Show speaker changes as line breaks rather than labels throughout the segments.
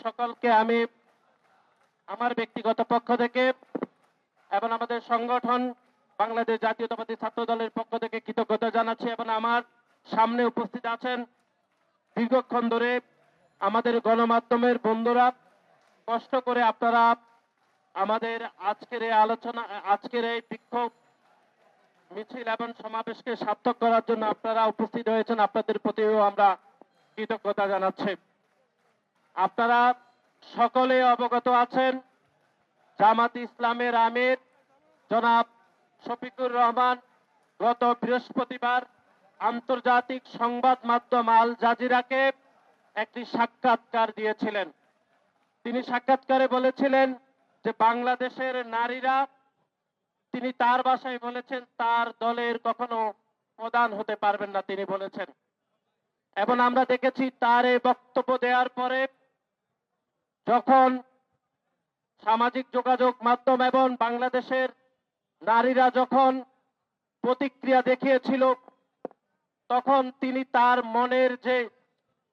সকলকে আমি আমার ব্যক্তিগত পক্ষ থেকে এবং আমাদের সংগঠন বাংলাদেশ জাতীয়তাবাদী ছাত্র দলের পক্ষ থেকে কৃতজ্ঞতা জানাচ্ছি এবং আমার সামনে উপস্থিত আছেন দীর্ঘক্ষণ ধরে আমাদের গণমাধ্যমের বন্ধুরা কষ্ট করে আপনারা আমাদের আজকের এই আলোচনা আজকের এই বিক্ষোভ মিছিল এবং সমাবেশকে সার্থক করার জন্য আপনারা উপস্থিত হয়েছেন। আপনাদের প্রতিও আমরা কৃতজ্ঞতা জানাচ্ছি। আপনারা সকলে অবগত আছেন জামাত ইসলামের আমির জনাব শফিকুর রহমান গত বৃহস্পতিবার আন্তর্জাতিক সংবাদ মাধ্যম আল জাজিরাকে একটি সাক্ষাৎকার দিয়েছিলেন। তিনি সাক্ষাৎকারে বলেছিলেন যে বাংলাদেশের নারীরা, তিনি তার ভাষায় বলেছেন, তার দলের কখনো প্রধান হতে পারবেন না তিনি বলেছেন। এবং আমরা দেখেছি তার এই বক্তব্য দেওয়ার পরে যখন সামাজিক যোগাযোগ মাধ্যম এবং বাংলাদেশের নারীরা যখন প্রতিক্রিয়া দেখিয়েছিল, তখন তিনি তার মনের যে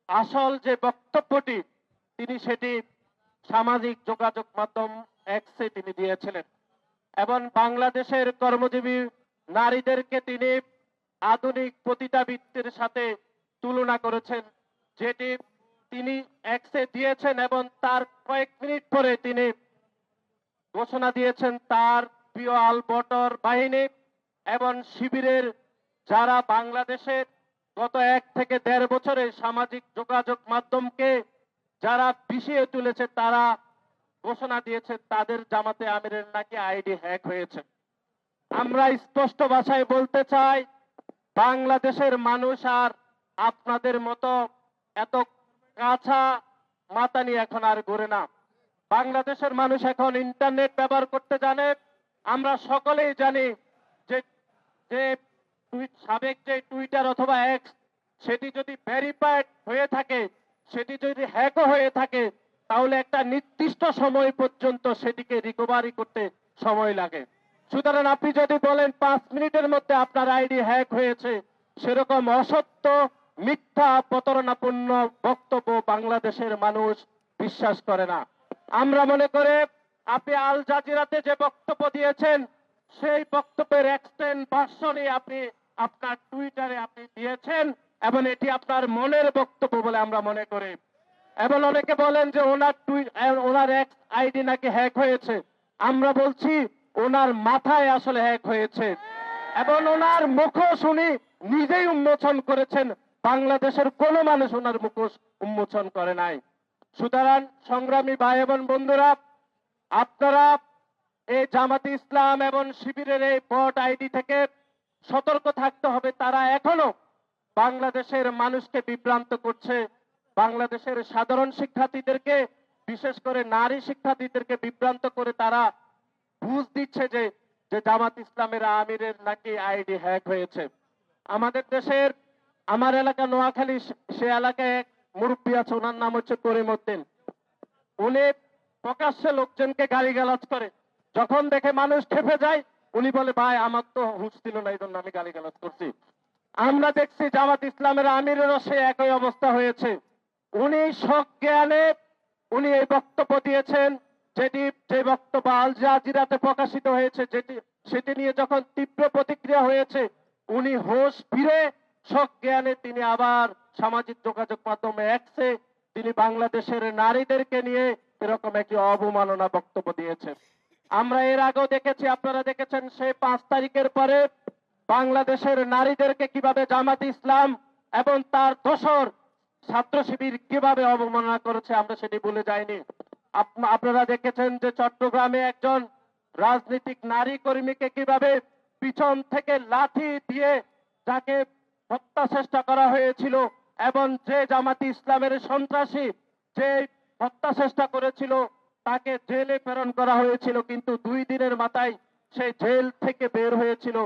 আসল যে বক্তব্যটি তিনি সেটি সামাজিক যোগাযোগ মাধ্যম এক্সে তিনি দিয়েছিলেন এবং বাংলাদেশের কর্মজীবী নারীদেরকে তিনি আধুনিক পতিতাবৃত্তির সাথে তুলনা করেছেন, যেটি তিনি এক্সে দিয়েছেন এবং তার কয়েক মিনিট পরে তিনি ঘোষণা দিয়েছেন তার প্রিয় আলবটর বাহিনী এবং শিবিরের যারা বাংলাদেশের গত 1 থেকে 1.5 বছরে সামাজিক যোগাযোগ মাধ্যমকে যারা বিষিয়ে তুলেছে, তারা ঘোষণা দিয়েছে তাদের জামাতে আমিরের নাকি আইডি হ্যাক হয়েছে। আমরা স্পষ্ট ভাষায় বলতে চাই, বাংলাদেশের মানুষ আর আপনাদের মতো এত কাঁচা মাথা নিয়ে এখন আর ঘুরে না। বাংলাদেশের মানুষ এখন ইন্টারনেট ব্যবহার করতে জানে। আমরা সকলেই জানি যে সাবেক যে টুইটার অথবা এক্স, সেটি যদি ভেরিফাইড হয়ে থাকে, সেটি যদি হ্যাকও হয়ে থাকে, তাহলে একটা নির্দিষ্ট সময় পর্যন্ত সেটিকে রিকভারি করতে সময় লাগে। সুতরাং আপনি যদি বলেন 5 মিনিটের মধ্যে আপনার আইডি হ্যাক হয়েছে, সেরকম অসত্য, মিথ্যা, প্রতারণাপূর্ণ বক্তব্য বাংলাদেশের মানুষ বিশ্বাস করে না। আমরা মনে করে আপনি আল জাজিরাতে যে বক্তব্য দিয়েছেন, সেই বক্তব্যের এক্সটেন্ড ভার্সনই আপনি আপনার টুইটারে আপনি দিয়েছেন এবং এটি আপনার মনের বক্তব্য বলে আমরা মনে করি। এবং অনেকে বলেন যে ওনার এক্স আইডি নাকি হ্যাক হয়েছে। আমরা বলছি ওনার মাথায় আসলে হ্যাক হয়েছে এবং ওনার মুখোশ উনি নিজেই উন্মোচন করেছেন। বাংলাদেশের কোনো মানুষ ওনার মুখোশ উন্মোচন করে নাই। সুতরাং সংগ্রামী ভাই এবং বন্ধুরা, আপনারা এই জামাতে ইসলাম এবং শিবিরের এই বট আইডি থেকে সতর্ক থাকতে হবে। তারা এখনো বাংলাদেশের মানুষকে বিভ্রান্ত করছে, বাংলাদেশের সাধারণ শিক্ষার্থীদেরকে, বিশেষ করে নারী শিক্ষার্থীদেরকে বিভ্রান্ত করে তারা বুঝ দিচ্ছে যে জামাত ইসলামের আমিরের নাকি আইডি হ্যাক হয়েছে। আমাদের দেশের, আমার এলাকা নোয়াখালী, সে এলাকায় এক মুরব্বী আছে, ওনার নাম হচ্ছে করিম উদ্দিন। উনি প্রকাশ্যে লোকজনকে গালিগালাজ করে, যখন দেখে মানুষ খেপে যায় উনি বলে, ভাই আমার তো হুঁশ ছিল না, এই জন্য আমি গালিগালাজ করছি। আমরা দেখছি জামাত ইসলামের আমিরেরও সে একই অবস্থা হয়েছে। উনি সজ্ঞানে উনি এই বক্তব্য দিয়েছেন, যে বক্তব্য আল জাজিরাতে প্রকাশিত হয়েছে, সেটি নিয়ে যখন তীব্র প্রতিক্রিয়া হয়েছে, উনি হোশ ফিরে সজ্ঞানে তিনি আবার সামাজিক যোগাযোগ মাধ্যমে এক্সে তিনি বাংলাদেশের নারীদেরকে নিয়ে এরকম একটি অবমাননা বক্তব্য দিয়েছেন। আমরা এর আগেও দেখেছি, আপনারা দেখেছেন, সে 5 তারিখের পরে বাংলাদেশের নারীদেরকে কিভাবে জামাত ইসলাম এবং তার দোসর ছাত্র শিবির কিভাবে অবমাননা করেছে, আমরা সেটি ভুলে যাইনি। আপনারা দেখেছেন যে চট্টগ্রামে একজন রাজনৈতিক নারী কর্মীকে কিভাবে পিছন থেকে লাঠি দিয়ে যাকে হত্যা চেষ্টা করা হয়েছিল এবং যে জামাতি ইসলামের সন্ত্রাসী যে হত্যা চেষ্টা করেছিল তাকে জেলে প্রেরণ করা হয়েছিল, কিন্তু 2 দিনের মাথায় সে জেল থেকে বের হয়েছিল।